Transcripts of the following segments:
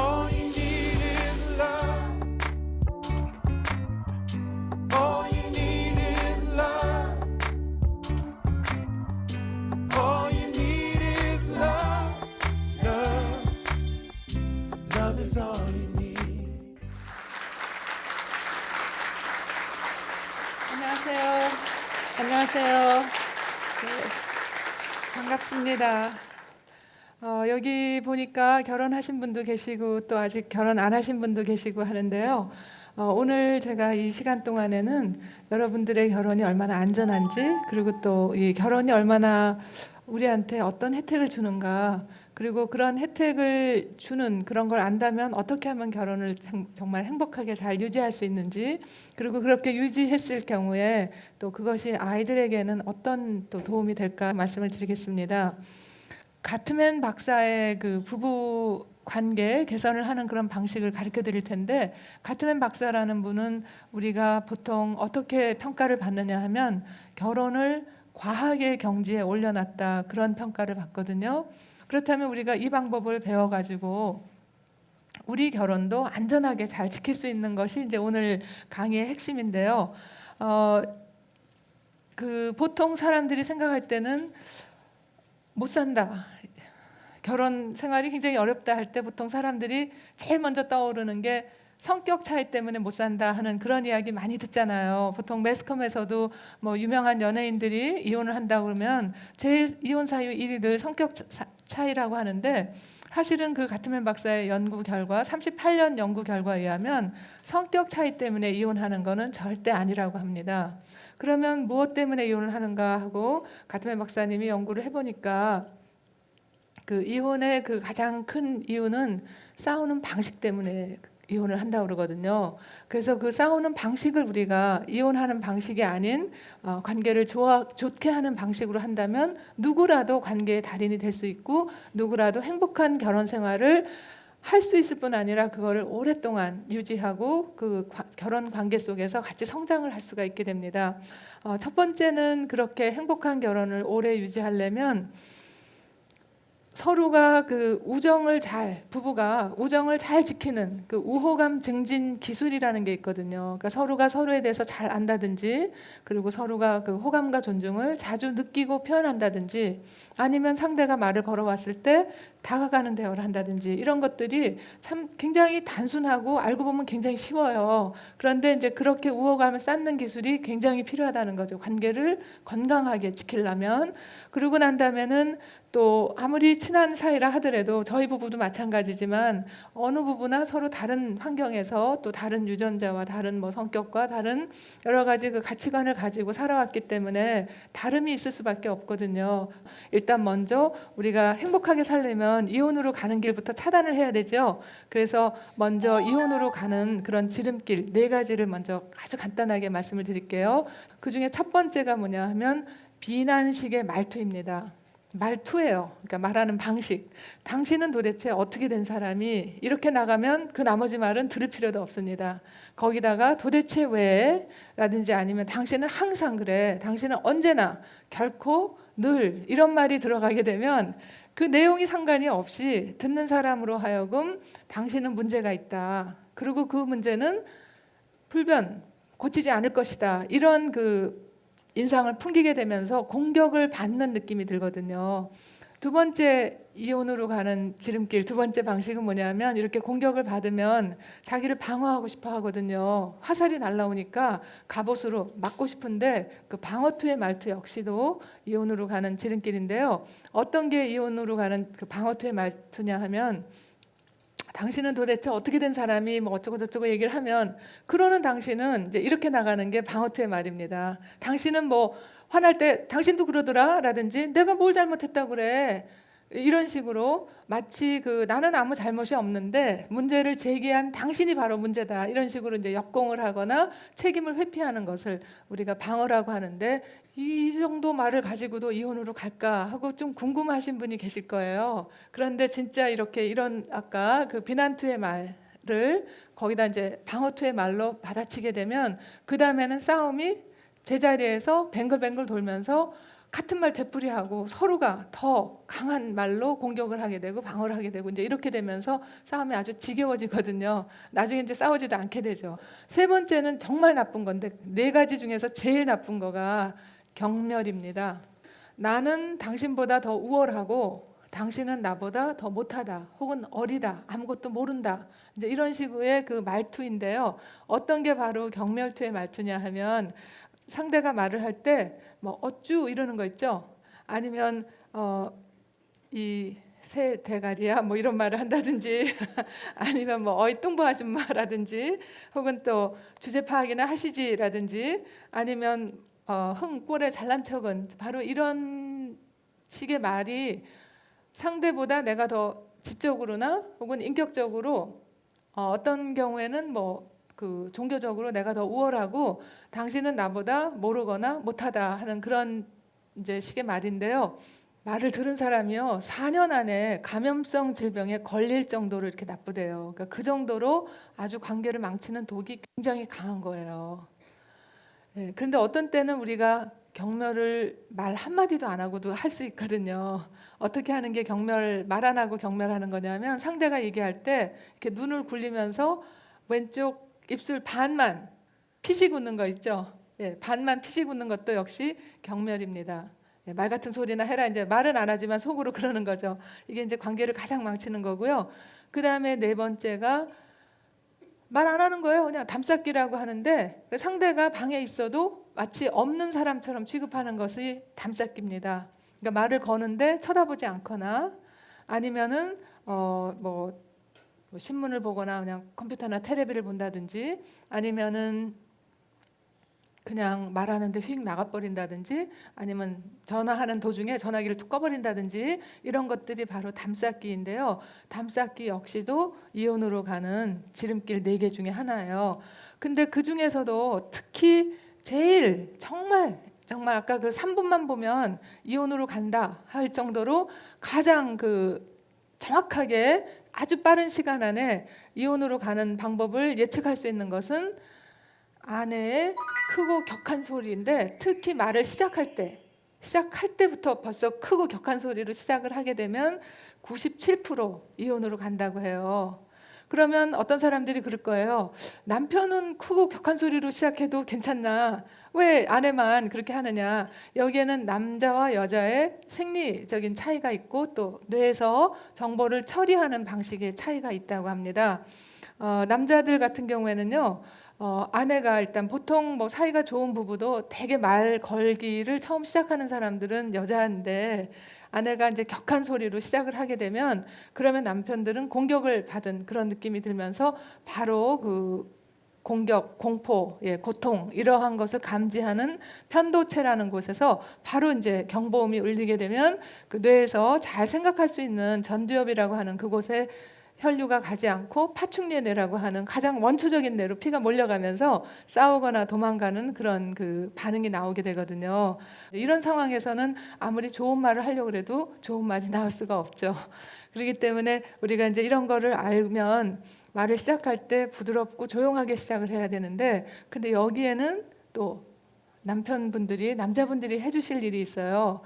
All you need is love. All you need is love. All you need is love. Love. Love is all you need. 안녕하세요. 안녕하세요. 네, 반갑습니다. 여기 보니까 결혼하신 분도 계시고 또 아직 결혼 안 하신 분도 계시고 하는데요. 오늘 제가 이 시간 동안에는 여러분들의 결혼이 얼마나 안전한지, 그리고 또 이 결혼이 얼마나 우리한테 어떤 혜택을 주는가, 그리고 그런 혜택을 주는 그런 걸 안다면 어떻게 하면 결혼을 정말 행복하게 잘 유지할 수 있는지, 그리고 그렇게 유지했을 경우에 또 그것이 아이들에게는 어떤 또 도움이 될까 말씀을 드리겠습니다. 가트맨 박사의 그 부부 관계 개선을 하는 그런 방식을 가르쳐 드릴 텐데, 가트맨 박사라는 분은 우리가 보통 어떻게 평가를 받느냐 하면 결혼을 과학의 경지에 올려놨다, 그런 평가를 받거든요. 그렇다면 우리가 이 방법을 배워가지고 우리 결혼도 안전하게 잘 지킬 수 있는 것이 이제 오늘 강의의 핵심인데요. 보통 사람들이 생각할 때는 못 산다, 결혼 생활이 굉장히 어렵다 할 때 보통 사람들이 제일 먼저 떠오르는 게 성격 차이 때문에 못 산다 하는 그런 이야기 많이 듣잖아요. 보통 매스컴에서도 뭐 유명한 연예인들이 이혼을 한다고 그러면 제일 이혼 사유 1위 늘 성격 차이라고 하는데, 사실은 그 가트맨 박사의 연구 결과, 38년 연구 결과에 의하면 성격 차이 때문에 이혼하는 거는 절대 아니라고 합니다. 그러면 무엇 때문에 이혼을 하는가 하고 가트맨 박사님이 연구를 해보니까 그 이혼의 그 가장 큰 이유는 싸우는 방식 때문에 이혼을 한다고 그러거든요. 그래서 그 싸우는 방식을 우리가 이혼하는 방식이 아닌 관계를 좋게 하는 방식으로 한다면 누구라도 관계의 달인이 될 수 있고, 누구라도 행복한 결혼 생활을 할 수 있을 뿐 아니라 그거를 오랫동안 유지하고 그 결혼 관계 속에서 같이 성장을 할 수가 있게 됩니다. 첫 번째는 그렇게 행복한 결혼을 오래 유지하려면 서로가 부부가 우정을 잘 지키는 그 우호감 증진 기술이라는 게 있거든요. 그러니까 서로가 서로에 대해서 잘 안다든지, 그리고 서로가 그 호감과 존중을 자주 느끼고 표현한다든지, 아니면 상대가 말을 걸어왔을 때 다가가는 대화를 한다든지, 이런 것들이 참 굉장히 단순하고 알고 보면 굉장히 쉬워요. 그런데 이제 그렇게 우호감을 쌓는 기술이 굉장히 필요하다는 거죠. 관계를 건강하게 지키려면. 그러고 난 다음에는 또 아무리 친한 사이라 하더라도, 저희 부부도 마찬가지지만 어느 부부나 서로 다른 환경에서 또 다른 유전자와 다른 뭐 성격과 다른 여러 가지 그 가치관을 가지고 살아왔기 때문에 다름이 있을 수밖에 없거든요. 일단 먼저 우리가 행복하게 살려면 이혼으로 가는 길부터 차단을 해야 되죠. 그래서 먼저 이혼으로 가는 그런 지름길 4가지를 먼저 아주 간단하게 말씀을 드릴게요. 그 중에 첫 번째가 뭐냐 하면 비난식의 말투입니다. 말투예요. 그러니까 말하는 방식. 당신은 도대체 어떻게 된 사람이, 이렇게 나가면 그 나머지 말은 들을 필요도 없습니다. 거기다가 도대체 왜 라든지, 아니면 당신은 항상 그래, 당신은 언제나, 결코, 늘, 이런 말이 들어가게 되면 그 내용이 상관이 없이 듣는 사람으로 하여금 당신은 문제가 있다, 그리고 그 문제는 고치지 않을 것이다, 이런 그 인상을 풍기게 되면서 공격을 받는 느낌이 들거든요. 두 번째 이혼으로 가는 지름길, 두 번째 방식은 뭐냐면, 이렇게 공격을 받으면 자기를 방어하고 싶어 하거든요. 화살이 날라오니까 갑옷으로 맞고 싶은데, 그 방어투의 말투 역시도 이혼으로 가는 지름길인데요. 어떤 게 이혼으로 가는 그 방어투의 말투냐 하면, 당신은 도대체 어떻게 된 사람이 뭐 어쩌고 저쩌고 얘기를 하면 그러는 당신은 이제 이렇게 나가는 게 방어투의 말입니다. 당신은 뭐 화날 때 당신도 그러더라 라든지 내가 뭘 잘못했다고 그래 이런 식으로 마치 그 나는 아무 잘못이 없는데 문제를 제기한 당신이 바로 문제다 이런 식으로 이제 역공을 하거나 책임을 회피하는 것을 우리가 방어라고 하는데 이 정도 말을 가지고도 이혼으로 갈까 하고 좀 궁금하신 분이 계실 거예요. 그런데 진짜 이렇게 이런 아까 그 비난투의 말을 거기다 이제 방어투의 말로 받아치게 되면 그 다음에는 싸움이 제자리에서 뱅글뱅글 돌면서 같은 말 되풀이하고 서로가 더 강한 말로 공격을 하게 되고 방어를 하게 되고 이제 이렇게 되면서 싸움이 아주 지겨워지거든요. 나중에 이제 싸우지도 않게 되죠. 세 번째는 정말 나쁜 건데 네 가지 중에서 제일 나쁜 거가 경멸입니다. 나는 당신보다 더 우월하고 당신은 나보다 더 못하다 혹은 어리다 아무것도 모른다 이제 이런 식의 그 말투인데요. 어떤 게 바로 경멸투의 말투냐 하면 상대가 말을 할 때 뭐 어쭈 이러는 거 있죠. 아니면 이 새 대가리야 뭐 이런 말을 한다든지 아니면 뭐 어이 뚱보 아줌마라든지 혹은 또 주제 파악이나 하시지라든지 아니면 흥 꼴에 잘난 척은 바로 이런 식의 말이 상대보다 내가 더 지적으로나 혹은 인격적으로 어떤 경우에는 뭐 그 종교적으로 내가 더 우월하고 당신은 나보다 모르거나 못하다 하는 그런 이제 식의 말인데요. 말을 들은 사람이요 4년 안에 감염성 질병에 걸릴 정도로 이렇게 나쁘대요. 그러니까 그 정도로 아주 관계를 망치는 독이 굉장히 강한 거예요. 예, 그런데 어떤 때는 우리가 경멸을 말 한마디도 안 하고도 할 수 있거든요. 어떻게 하는 게 말 안 하고 경멸하는 거냐면 상대가 얘기할 때 이렇게 눈을 굴리면서 왼쪽 입술 반만 피식 웃는 거 있죠. 예, 반만 피식 웃는 것도 역시 경멸입니다. 예, 말 같은 소리나 해라 이제 말은 안 하지만 속으로 그러는 거죠. 이게 이제 관계를 가장 망치는 거고요. 그 다음에 네 번째가 말 안 하는 거예요. 그냥 담쌓기라고 하는데 상대가 방에 있어도 마치 없는 사람처럼 취급하는 것이 담쌓기입니다. 그러니까 말을 거는데 쳐다보지 않거나 아니면은 뭐 신문을 보거나 그냥 컴퓨터나 테레비를 본다든지 아니면은 그냥 말하는데 휙 나가버린다든지 아니면 전화하는 도중에 전화기를 툭 꺼버린다든지 이런 것들이 바로 담쌓기인데요. 담쌓기 역시도 이혼으로 가는 지름길 4개 중에 하나예요. 근데 그 중에서도 특히 제일 정말 아까 그 3분만 보면 이혼으로 간다 할 정도로 가장 그 정확하게 아주 빠른 시간 안에 이혼으로 가는 방법을 예측할 수 있는 것은 아내의 크고 격한 소리인데 특히 말을 시작할 때부터 벌써 크고 격한 소리로 시작을 하게 되면 97% 이혼으로 간다고 해요. 그러면 어떤 사람들이 그럴 거예요. 남편은 크고 격한 소리로 시작해도 괜찮나? 왜 아내만 그렇게 하느냐? 여기에는 남자와 여자의 생리적인 차이가 있고 또 뇌에서 정보를 처리하는 방식의 차이가 있다고 합니다. 남자들 같은 경우에는요. 아내가 일단 보통 뭐 사이가 좋은 부부도 되게 말 걸기를 처음 시작하는 사람들은 여자인데 아내가 이제 격한 소리로 시작을 하게 되면 그러면 남편들은 공격을 받은 그런 느낌이 들면서 바로 그 공격, 공포, 고통 이러한 것을 감지하는 편도체라는 곳에서 바로 이제 경보음이 울리게 되면 그 뇌에서 잘 생각할 수 있는 전두엽이라고 하는 그곳에 혈류가 가지 않고 파충류 뇌라고 하는 가장 원초적인 뇌로 피가 몰려가면서 싸우거나 도망가는 그런 그 반응이 나오게 되거든요. 이런 상황에서는 아무리 좋은 말을 하려고 해도 좋은 말이 나올 수가 없죠. 그렇기 때문에 우리가 이제 이런 거를 알면 말을 시작할 때 부드럽고 조용하게 시작을 해야 되는데 근데 여기에는 또 남자분들이 해주실 일이 있어요.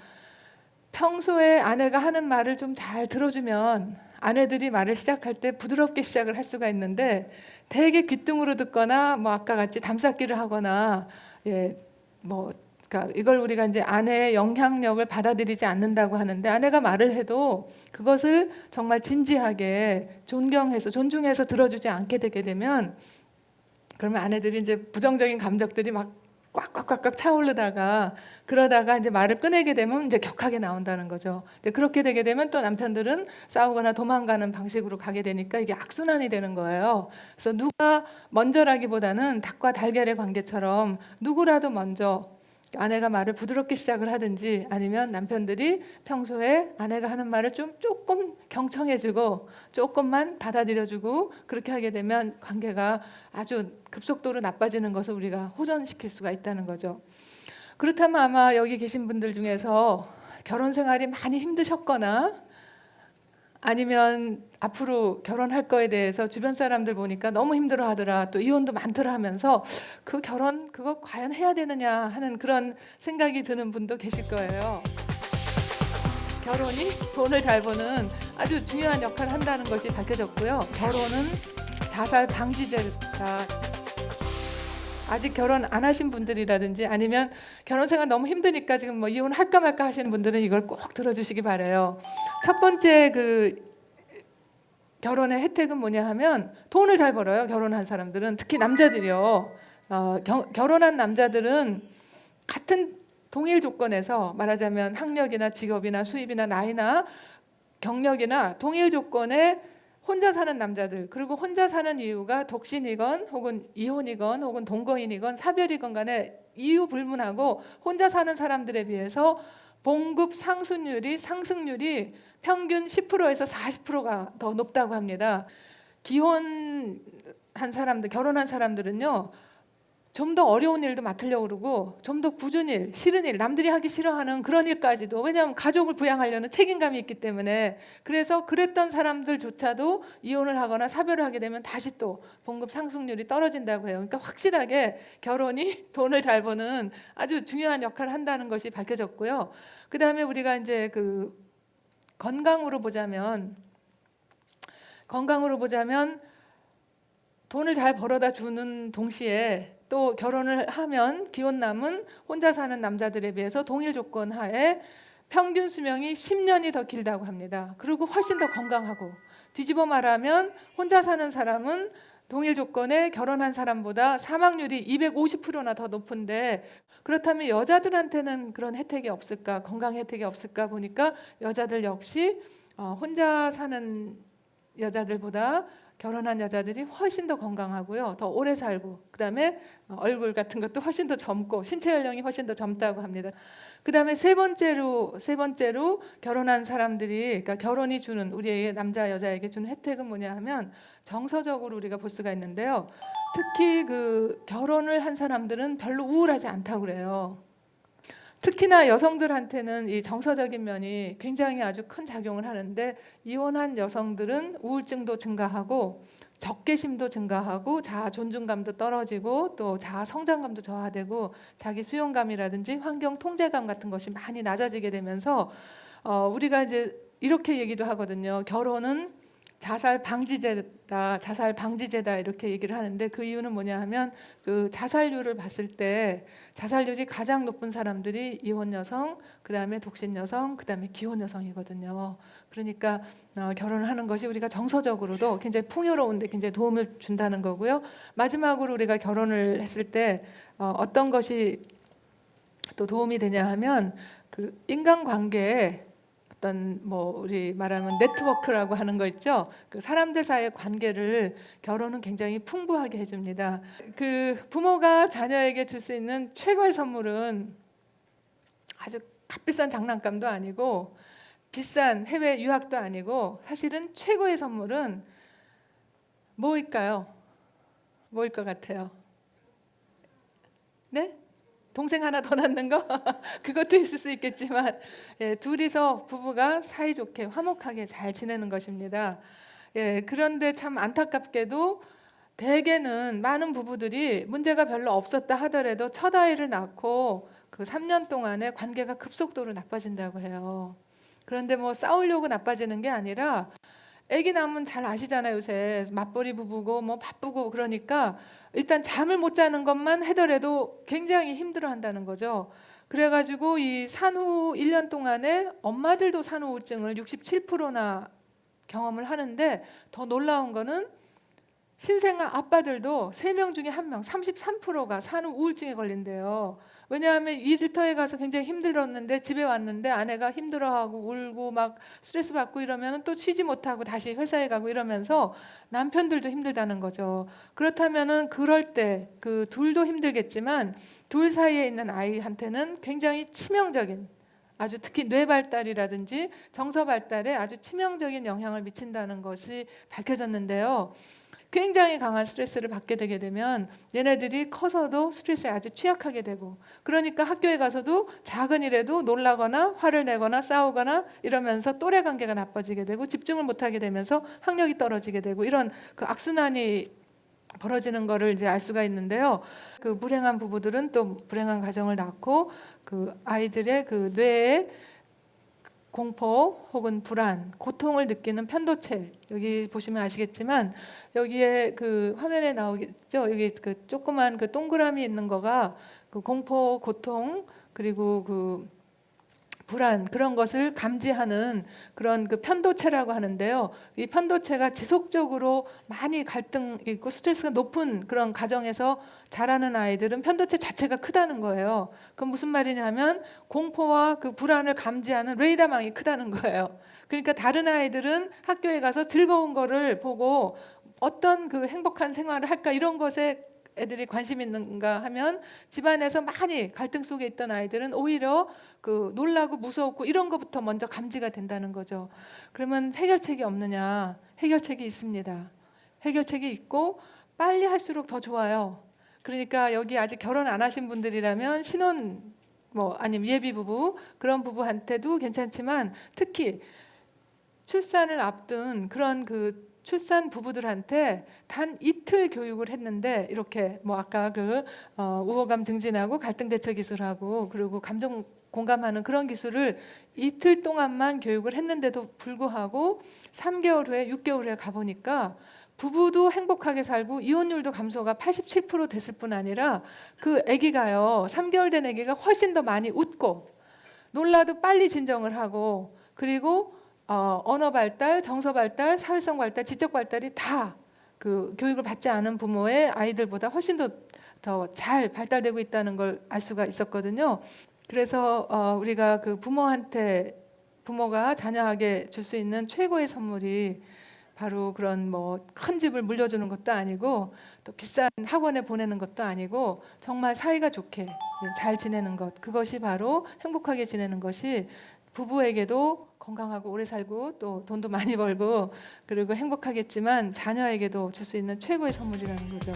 평소에 아내가 하는 말을 좀 잘 들어주면 아내들이 말을 시작할 때 부드럽게 시작을 할 수가 있는데 되게 귓등으로 듣거나 뭐 아까 같이 담쌓기를 하거나 그러니까 이걸 우리가 이제 아내의 영향력을 받아들이지 않는다고 하는데 아내가 말을 해도 그것을 정말 진지하게 존중해서 들어주지 않게 되게 되면 그러면 아내들이 이제 부정적인 감정들이 막 꽉꽉꽉꽉 차오르다가 그러다가 이제 말을 꺼내게 되면 이제 격하게 나온다는 거죠. 근데 그렇게 되게 되면 또 남편들은 싸우거나 도망가는 방식으로 가게 되니까 이게 악순환이 되는 거예요. 그래서 누가 먼저라기보다는 닭과 달걀의 관계처럼 누구라도 먼저 아내가 말을 부드럽게 시작을 하든지 아니면 남편들이 평소에 아내가 하는 말을 좀 조금 경청해주고 조금만 받아들여주고 그렇게 하게 되면 관계가 아주 급속도로 나빠지는 것을 우리가 호전시킬 수가 있다는 거죠. 그렇다면 아마 여기 계신 분들 중에서 결혼 생활이 많이 힘드셨거나 아니면 앞으로 결혼할 거에 대해서 주변 사람들 보니까 너무 힘들어 하더라, 또 이혼도 많더라 하면서 그 결혼 그거 과연 해야 되느냐 하는 그런 생각이 드는 분도 계실 거예요. 결혼이 돈을 잘 버는 아주 중요한 역할을 한다는 것이 밝혀졌고요. 결혼은 자살 방지제다. 아직 결혼 안 하신 분들이라든지 아니면 결혼 생활 너무 힘드니까 지금 뭐 이혼할까 말까 하시는 분들은 이걸 꼭 들어주시기 바래요. 첫 번째 결혼의 혜택은 뭐냐 하면 돈을 잘 벌어요. 결혼한 사람들은 특히 남자들이요. 결혼한 남자들은 같은 동일 조건에서 말하자면 학력이나 직업이나 수입이나 나이나 경력이나 동일 조건에 혼자 사는 남자들, 그리고 혼자 사는 이유가 독신이건 혹은 이혼이건 혹은 동거인이건 사별이건 간에 이유 불문하고 혼자 사는 사람들에 비해서 봉급 상승률이 평균 10%에서 40%가 더 높다고 합니다. 기혼한 사람들, 결혼한 사람들은요, 좀 더 어려운 일도 맡으려고 그러고 좀 더 굳은 일, 싫은 일, 남들이 하기 싫어하는 그런 일까지도, 왜냐하면 가족을 부양하려는 책임감이 있기 때문에. 그래서 그랬던 사람들조차도 이혼을 하거나 사별을 하게 되면 다시 또 봉급 상승률이 떨어진다고 해요. 그러니까 확실하게 결혼이 돈을 잘 버는 아주 중요한 역할을 한다는 것이 밝혀졌고요. 그 다음에 우리가 이제 건강으로 보자면 돈을 잘 벌어다 주는 동시에 또 결혼을 하면 기혼남은 혼자 사는 남자들에 비해서 동일 조건 하에 평균 수명이 10년이 더 길다고 합니다. 그리고 훨씬 더 건강하고, 뒤집어 말하면 혼자 사는 사람은 동일 조건에 결혼한 사람보다 사망률이 250%나 더 높은데, 그렇다면 여자들한테는 그런 혜택이 없을까, 건강 혜택이 없을까 보니까 여자들 역시 혼자 사는 여자들보다 결혼한 여자들이 훨씬 더 건강하고요, 더 오래 살고, 그 다음에 얼굴 같은 것도 훨씬 더 젊고 신체 연령이 훨씬 더 젊다고 합니다. 그 다음에 세 번째로 결혼한 사람들이, 그러니까 결혼이 주는, 우리에게 남자 여자에게 주는 혜택은 뭐냐 하면 정서적으로 우리가 볼 수가 있는데요. 특히 결혼을 한 사람들은 별로 우울하지 않다고 그래요. 특히나 여성들한테는 이 정서적인 면이 굉장히 아주 큰 작용을 하는데, 이혼한 여성들은 우울증도 증가하고 적개심도 증가하고 자아 존중감도 떨어지고 또 자아 성장감도 저하되고 자기 수용감이라든지 환경 통제감 같은 것이 많이 낮아지게 되면서 우리가 이제 이렇게 얘기도 하거든요. 결혼은 자살 방지제다 이렇게 얘기를 하는데, 그 이유는 뭐냐 하면 자살률을 봤을 때 자살률이 가장 높은 사람들이 이혼 여성, 그 다음에 독신 여성, 그 다음에 기혼 여성이거든요. 그러니까 결혼을 하는 것이 우리가 정서적으로도 굉장히 풍요로운데 굉장히 도움을 준다는 거고요. 마지막으로 우리가 결혼을 했을 때 어떤 것이 또 도움이 되냐 하면 인간관계에 어떤 우리 말하면 네트워크라고 하는 거 있죠. 사람들 사이의 관계를 결혼은 굉장히 풍부하게 해줍니다. 부모가 자녀에게 줄 수 있는 최고의 선물은 아주 값비싼 장난감도 아니고 비싼 해외 유학도 아니고, 사실은 최고의 선물은 뭐일까요? 뭐일 것 같아요? 네? 동생 하나 더 낳는 거? 그것도 있을 수 있겠지만, 둘이서 부부가 사이좋게 화목하게 잘 지내는 것입니다. 그런데 참 안타깝게도 대개는 많은 부부들이 문제가 별로 없었다 하더라도 첫 아이를 낳고 3년 동안에 관계가 급속도로 나빠진다고 해요. 그런데 싸우려고 나빠지는 게 아니라, 아기 낳으면 잘 아시잖아요. 요새 맞벌이 부부고 바쁘고 그러니까 일단 잠을 못 자는 것만 하더라도 굉장히 힘들어한다는 거죠. 그래가지고 이 산후 1년 동안에 엄마들도 산후 우울증을 67%나 경험을 하는데, 더 놀라운 거는 신생아 아빠들도 3명 중에 1명, 33%가 산후 우울증에 걸린대요. 왜냐하면 일터에 가서 굉장히 힘들었는데 집에 왔는데 아내가 힘들어하고 울고 막 스트레스 받고 이러면 또 쉬지 못하고 다시 회사에 가고 이러면서 남편들도 힘들다는 거죠. 그렇다면은 그럴 때 그 둘도 힘들겠지만 둘 사이에 있는 아이한테는 굉장히 치명적인, 아주 특히 뇌 발달이라든지 정서 발달에 아주 치명적인 영향을 미친다는 것이 밝혀졌는데요. 굉장히 강한 스트레스를 받게 되게 되면 얘네들이 커서도 스트레스에 아주 취약하게 되고, 그러니까 학교에 가서도 작은 일에도 놀라거나 화를 내거나 싸우거나 이러면서 또래 관계가 나빠지게 되고 집중을 못하게 되면서 학력이 떨어지게 되고, 이런 그 악순환이 벌어지는 거를 이제 알 수가 있는데요. 그 불행한 부부들은 또 불행한 가정을 낳고 그 아이들의 그 뇌에 공포 혹은 불안, 고통을 느끼는 편도체, 여기 보시면 아시겠지만 여기에 그 화면에 나오겠죠. 여기 그 조그만 그 동그라미 있는 거가 그 공포, 고통, 그리고 그 불안, 그런 것을 감지하는 그런 그 편도체라고 하는데요. 이 편도체가 지속적으로 많이 갈등 있고 스트레스가 높은 그런 가정에서 자라는 아이들은 편도체 자체가 크다는 거예요. 그건 무슨 말이냐면 공포와 그 불안을 감지하는 레이더망이 크다는 거예요. 그러니까 다른 아이들은 학교에 가서 즐거운 거를 보고 어떤 그 행복한 생활을 할까, 이런 것에 애들이 관심 있는가 하면, 집안에서 많이 갈등 속에 있던 아이들은 오히려 그 놀라고 무서웠고 이런 것부터 먼저 감지가 된다는 거죠. 그러면 해결책이 없느냐? 해결책이 있습니다. 해결책이 있고 빨리 할수록 더 좋아요. 그러니까 여기 아직 결혼 안 하신 분들이라면 신혼 뭐 아니면 예비 부부, 그런 부부한테도 괜찮지만 특히 출산을 앞둔 그런 그 출산 부부들한테 단 이틀 교육을 했는데, 이렇게 뭐 아까 그 우호감 증진하고 갈등 대처 기술하고 그리고 감정 공감하는 그런 기술을 이틀 동안만 교육을 했는데도 불구하고 3개월 후에 6개월 후에 가보니까 부부도 행복하게 살고 이혼율도 감소가 87% 됐을 뿐 아니라 그 아기가요, 3개월 된 아기가 훨씬 더 많이 웃고 놀라도 빨리 진정을 하고, 그리고 언어 발달, 정서 발달, 사회성 발달, 지적 발달이 다 그 교육을 받지 않은 부모의 아이들보다 훨씬 더 잘 발달되고 있다는 걸 알 수가 있었거든요. 그래서 우리가 그 부모가 자녀에게 줄 수 있는 최고의 선물이 바로 그런 뭐 큰 집을 물려주는 것도 아니고 또 비싼 학원에 보내는 것도 아니고 정말 사이가 좋게 잘 지내는 것, 그것이 바로 행복하게 지내는 것이 부부에게도 건강하고 오래 살고 또 돈도 많이 벌고 그리고 행복하겠지만 자녀에게도 줄 수 있는 최고의 선물이라는 거죠.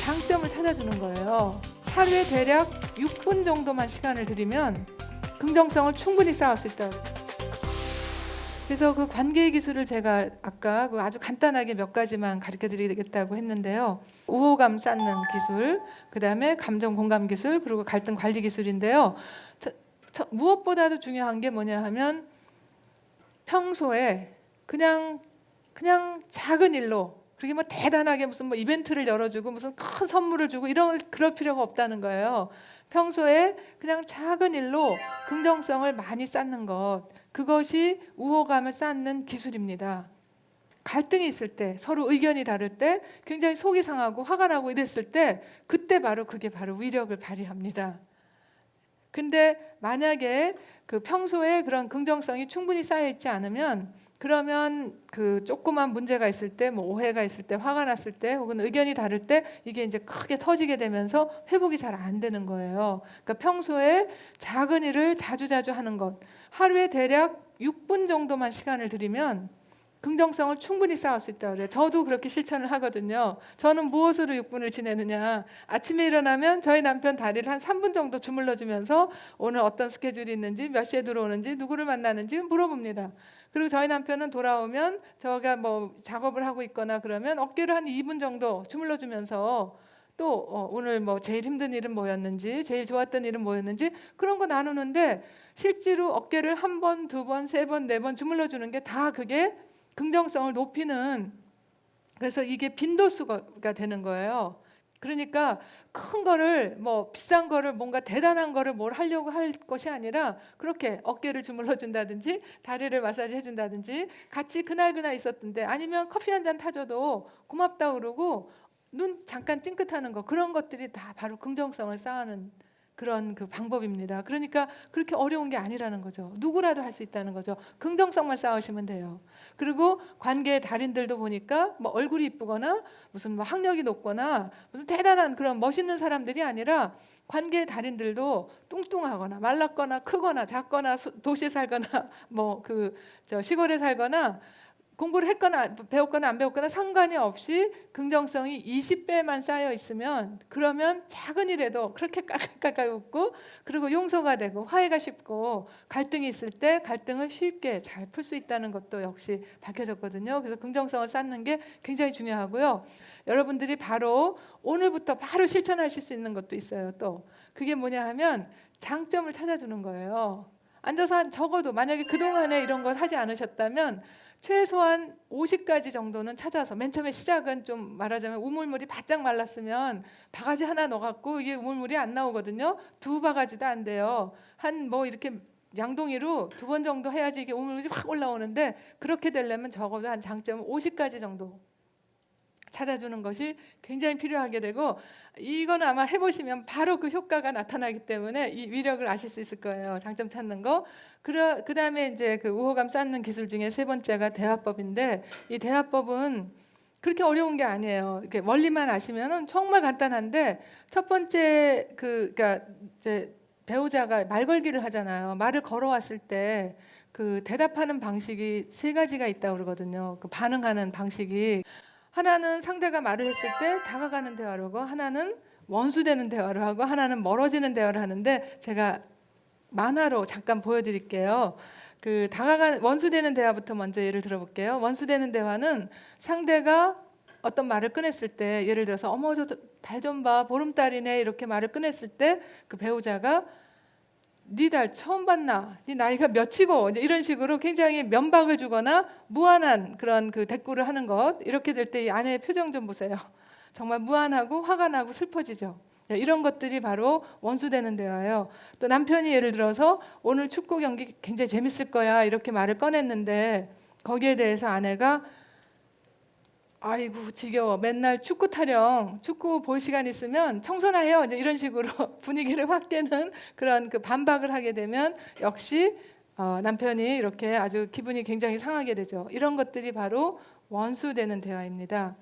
장점을 찾아주는 거예요. 하루에 대략 6분 정도만 시간을 들이면 긍정성을 충분히 쌓을 수 있다고. 그래서 그 관계 기술을 제가 아까 그 아주 간단하게 몇 가지만 가르쳐 드리겠다고 했는데요. 우호감 쌓는 기술, 그다음에 감정 공감 기술, 그리고 갈등 관리 기술인데요. 무엇보다도 중요한 게 뭐냐 하면 평소에 그냥 작은 일로, 그렇게 뭐 대단하게 무슨 뭐 이벤트를 열어주고 무슨 큰 선물을 주고 그럴 필요가 없다는 거예요. 평소에 그냥 작은 일로 긍정성을 많이 쌓는 것, 그것이 우호감을 쌓는 기술입니다. 갈등이 있을 때, 서로 의견이 다를 때, 굉장히 속이 상하고 화가 나고 이랬을 때, 그때 바로 그게 바로 위력을 발휘합니다. 근데 만약에 그 평소에 그런 긍정성이 충분히 쌓여 있지 않으면, 그러면 그 조그만 문제가 있을 때, 뭐 오해가 있을 때, 화가 났을 때, 혹은 의견이 다를 때 이게 이제 크게 터지게 되면서 회복이 잘 안 되는 거예요. 그러니까 평소에 작은 일을 자주자주 하는 것, 하루에 대략 6분 정도만 시간을 들이면 긍정성을 충분히 쌓을 수 있다고 그래요. 저도 그렇게 실천을 하거든요. 저는 무엇으로 6분을 지내느냐. 아침에 일어나면 저희 남편 다리를 한 3분 정도 주물러 주면서 오늘 어떤 스케줄이 있는지, 몇 시에 들어오는지, 누구를 만나는지 물어봅니다. 그리고 저희 남편은 돌아오면 저가 뭐 작업을 하고 있거나 그러면 어깨를 한 2분 정도 주물러 주면서 또 오늘 뭐 제일 힘든 일은 뭐였는지, 제일 좋았던 일은 뭐였는지 그런 거 나누는데, 실제로 어깨를 1번, 2번, 3번, 4번 주물러 주는 게 다 그게 긍정성을 높이는, 그래서 이게 빈도수가 되는 거예요. 그러니까 큰 거를 뭐 비싼 거를 뭔가 대단한 거를 뭘 하려고 할 것이 아니라 그렇게 어깨를 주물러 준다든지 다리를 마사지 해준다든지 같이 그날 있었던데, 아니면 커피 한 잔 타줘도 고맙다 그러고 눈 잠깐 찡긋하는 거, 그런 것들이 다 바로 긍정성을 쌓는 그런 그 방법입니다. 그러니까 그렇게 어려운 게 아니라는 거죠. 누구라도 할 수 있다는 거죠. 긍정성만 쌓으시면 돼요. 그리고 관계의 달인들도 보니까 뭐 얼굴이 이쁘거나 무슨 뭐 학력이 높거나 무슨 대단한 그런 멋있는 사람들이 아니라, 관계의 달인들도 뚱뚱하거나 말랐거나 크거나 작거나 도시에 살거나 뭐 그 저 시골에 살거나 공부를 했거나 배웠거나 안 배웠거나 상관이 없이 긍정성이 20배만 쌓여 있으면, 그러면 작은 일에도 그렇게 깔깔깔깔 웃고, 그리고 용서가 되고 화해가 쉽고, 갈등이 있을 때 갈등을 쉽게 잘 풀 수 있다는 것도 역시 밝혀졌거든요. 그래서 긍정성을 쌓는 게 굉장히 중요하고요. 여러분들이 바로 오늘부터 바로 실천하실 수 있는 것도 있어요. 또 그게 뭐냐 하면 장점을 찾아주는 거예요. 앉아서 적어도 만약에 그동안에 이런 걸 하지 않으셨다면 최소한 50가지 정도는 찾아서, 맨 처음에 시작은 좀 말하자면 우물물이 바짝 말랐으면 바가지 하나 넣어갖고 이게 우물물이 안 나오거든요. 두 바가지도 안 돼요. 한 뭐 이렇게 양동이로 2번 정도 해야지 이게 우물물이 확 올라오는데, 그렇게 되려면 적어도 한 장점 50가지 정도 찾아주는 것이 굉장히 필요하게 되고, 이거는 아마 해보시면 바로 그 효과가 나타나기 때문에 이 위력을 아실 수 있을 거예요. 장점 찾는 거. 그 다음에 이제 그 우호감 쌓는 기술 중에 세 번째가 대화법인데, 이 대화법은 그렇게 어려운 게 아니에요. 이렇게 원리만 아시면은 정말 간단한데, 첫 번째 그러니까 이제 배우자가 말 걸기를 하잖아요. 말을 걸어왔을 때 그 대답하는 방식이 3가지가 있다고 그러거든요. 그 반응하는 방식이. 하나는 상대가 말을 했을 때 다가가는 대화로 하고, 하나는 원수되는 대화로 하고, 하나는 멀어지는 대화를 하는데, 제가 만화로 잠깐 보여드릴게요. 그 원수되는 대화부터 먼저 예를 들어볼게요. 원수되는 대화는 상대가 어떤 말을 꺼냈을 때, 예를 들어서 어머 저 달 좀 봐, 보름달이네, 이렇게 말을 꺼냈을 때 그 배우자가 네 달 처음 봤나? 네 나이가 몇이고? 이런 식으로 굉장히 면박을 주거나 무한한 그런 그 대꾸를 하는 것, 이렇게 될 때 이 아내의 표정 좀 보세요. 정말 무한하고 화가 나고 슬퍼지죠. 이런 것들이 바로 원수되는 대화예요. 또 남편이 예를 들어서 오늘 축구 경기 굉장히 재밌을 거야, 이렇게 말을 꺼냈는데, 거기에 대해서 아내가 아이고 지겨워, 맨날 축구 타령, 축구 볼 시간 있으면 청소나 해요, 이런 식으로 분위기를 확 깨는 그런 그 반박을 하게 되면, 역시 남편이 이렇게 아주 기분이 굉장히 상하게 되죠. 이런 것들이 바로 원수되는 대화입니다.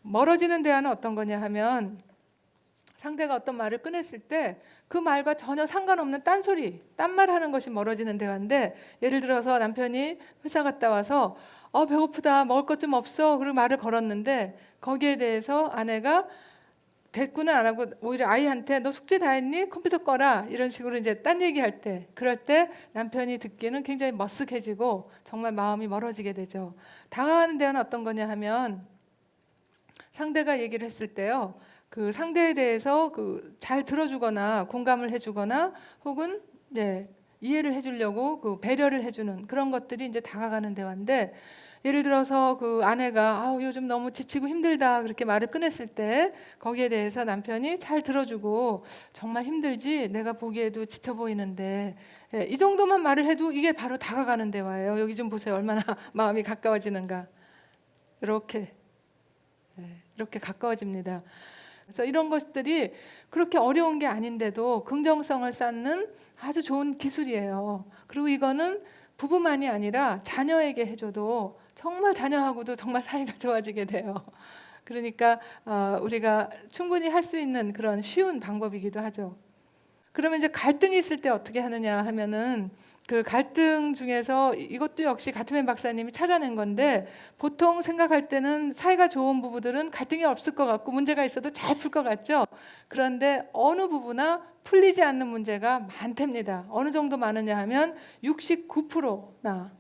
멀어지는 대화는 어떤 거냐 하면, 상대가 어떤 말을 꺼냈을 때 그 말과 전혀 상관없는 딴소리, 딴말 하는 것이 멀어지는 대화인데, 예를 들어서 남편이 회사 갔다 와서 배고프다, 먹을 것 좀 없어, 그리고 말을 걸었는데, 거기에 대해서 아내가 대꾸는 안 하고 오히려 아이한테 너 숙제 다 했니? 컴퓨터 꺼라, 이런 식으로 이제 딴 얘기할 때, 그럴 때 남편이 듣기는 굉장히 머쓱해지고 정말 마음이 멀어지게 되죠. 다가가는 대화는 어떤 거냐 하면, 상대가 얘기를 했을 때요, 그 상대에 대해서 그 잘 들어주거나 공감을 해주거나, 혹은 이해를 해주려고 그 배려를 해주는 그런 것들이 이제 다가가는 대화인데, 예를 들어서 그 아내가 요즘 너무 지치고 힘들다, 그렇게 말을 꺼냈을 때 거기에 대해서 남편이 잘 들어주고, 정말 힘들지, 내가 보기에도 지쳐 보이는데, 이 정도만 말을 해도 이게 바로 다가가는 대화예요. 여기 좀 보세요, 얼마나 마음이 가까워지는가. 이렇게 가까워집니다. 그래서 이런 것들이 그렇게 어려운 게 아닌데도 긍정성을 쌓는 아주 좋은 기술이에요. 그리고 이거는 부부만이 아니라 자녀에게 해줘도 정말 자녀하고도 정말 사이가 좋아지게 돼요. 그러니까 우리가 충분히 할 수 있는 그런 쉬운 방법이기도 하죠. 그러면 이제 갈등이 있을 때 어떻게 하느냐 하면은, 그 갈등 중에서 이것도 역시 가트맨 박사님이 찾아낸 건데, 보통 생각할 때는 사이가 좋은 부부들은 갈등이 없을 것 같고 문제가 있어도 잘 풀 것 같죠. 그런데 어느 부부나 풀리지 않는 문제가 많답니다. 어느 정도 많으냐 하면 69%나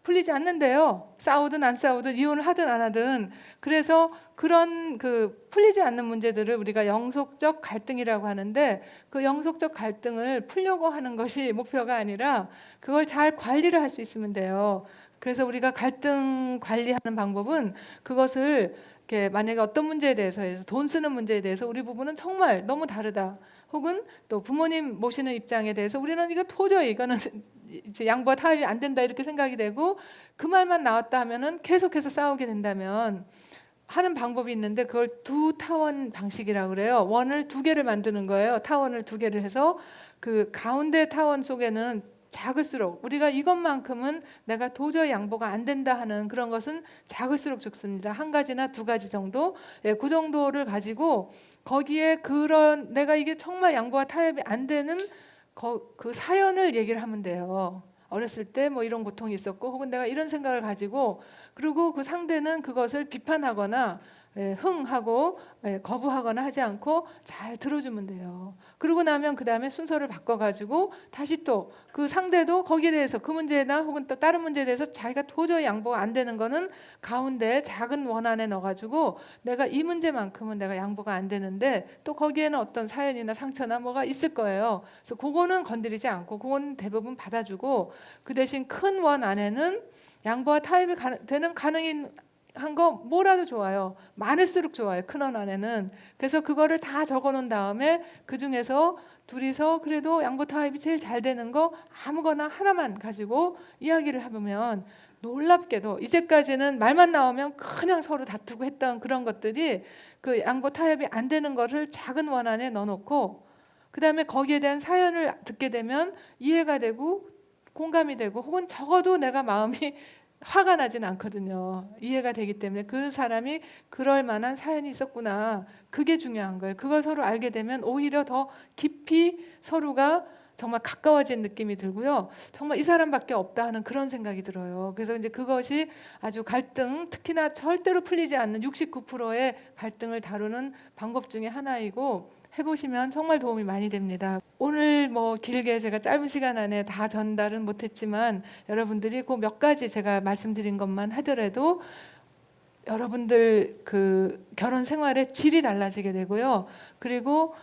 풀리지 않는데요. 싸우든 안 싸우든 이혼을 하든 안 하든. 그래서 그런 그 풀리지 않는 문제들을 우리가 영속적 갈등이라고 하는데, 그 영속적 갈등을 풀려고 하는 것이 목표가 아니라 그걸 잘 관리를 할 수 있으면 돼요. 그래서 우리가 갈등 관리하는 방법은 그것을 이렇게 만약에 어떤 문제에 대해서 돈 쓰는 문제에 대해서 우리 부부는 정말 너무 다르다. 혹은 또 부모님 모시는 입장에 대해서 우리는 이거 도저히 이거는 이제 양보와 타협이 안 된다 이렇게 생각이 되고 그 말만 나왔다 하면은 계속해서 싸우게 된다면 하는 방법이 있는데 그걸 두 타원 방식이라고 그래요. 원을 두 개를 만드는 거예요. 타원을 두 개를 해서 그 가운데 타원 속에는 작을수록 우리가 이것만큼은 내가 도저히 양보가 안 된다 하는 그런 것은 작을수록 좋습니다. 한 가지나 두 가지 정도, 예, 그 정도를 가지고 거기에 그런 내가 이게 정말 양보와 타협이 안 되는 그 사연을 얘기를 하면 돼요. 어렸을 때 뭐 이런 고통이 있었고 혹은 내가 이런 생각을 가지고 그리고 그 상대는 그것을 비판하거나 흥하고 거부하거나 하지 않고 잘 들어주면 돼요. 그러고 나면 그 다음에 순서를 바꿔가지고 다시 또 그 상대도 거기에 대해서 그 문제나 혹은 또 다른 문제에 대해서 자기가 도저히 양보가 안 되는 거는 가운데 작은 원 안에 넣어가지고 내가 이 문제만큼은 내가 양보가 안 되는데 또 거기에는 어떤 사연이나 상처나 뭐가 있을 거예요. 그래서 그거는 건드리지 않고 그건 대부분 받아주고 그 대신 큰 원 안에는 양보와 타협이 되는 가능인 한 거 뭐라도 좋아요. 많을수록 좋아요. 큰 원 안에는. 그래서 그거를 다 적어 놓은 다음에 그 중에서 둘이서 그래도 양보 타협이 제일 잘 되는 거 아무거나 하나만 가지고 이야기를 해보면 놀랍게도 이제까지는 말만 나오면 그냥 서로 다투고 했던 그런 것들이 그 양보 타협이 안 되는 거를 작은 원 안에 넣어놓고 그 다음에 거기에 대한 사연을 듣게 되면 이해가 되고 공감이 되고 혹은 적어도 내가 마음이 화가 나진 않거든요. 이해가 되기 때문에 그 사람이 그럴 만한 사연이 있었구나. 그게 중요한 거예요. 그걸 서로 알게 되면 오히려 더 깊이 서로가 정말 가까워진 느낌이 들고요. 정말 이 사람밖에 없다 하는 그런 생각이 들어요. 그래서 이제 그것이 아주 갈등, 특히나 절대로 풀리지 않는 69%의 갈등을 다루는 방법 중에 하나이고 해보시면 정말 도움이 많이 됩니다. 오늘 뭐 길게 제가 짧은 시간 안에 다 전달은 못했지만 여러분들이 그 몇 가지 제가 말씀드린 것만 하더라도 여러분들 그 결혼 생활의 질이 달라지게 되고요. 그리고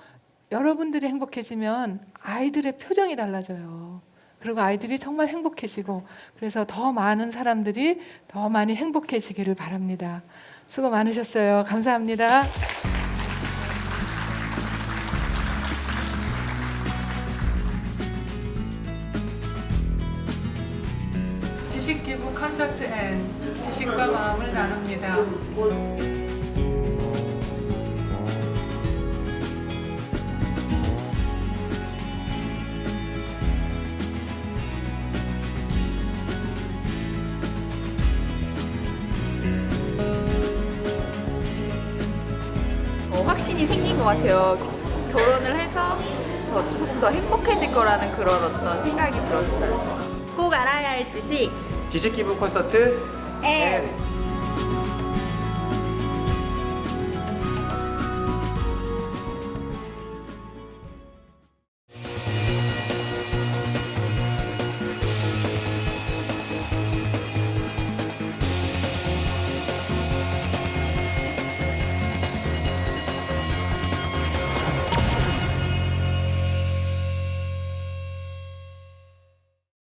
여러분들이 행복해지면 아이들의 표정이 달라져요. 그리고 아이들이 정말 행복해지고 그래서 더 많은 사람들이 더 많이 행복해지기를 바랍니다. 수고 많으셨어요. 감사합니다. 지식 기부 콘서트 앤 지식과 마음을 나눕니다. 확신이 생긴 것 같아요. 결혼을 해서 저 조금 더 행복해질 거라는 그런 어떤 생각이 들었어요. 꼭 알아야 할 지식 지식 기부 콘서트 앤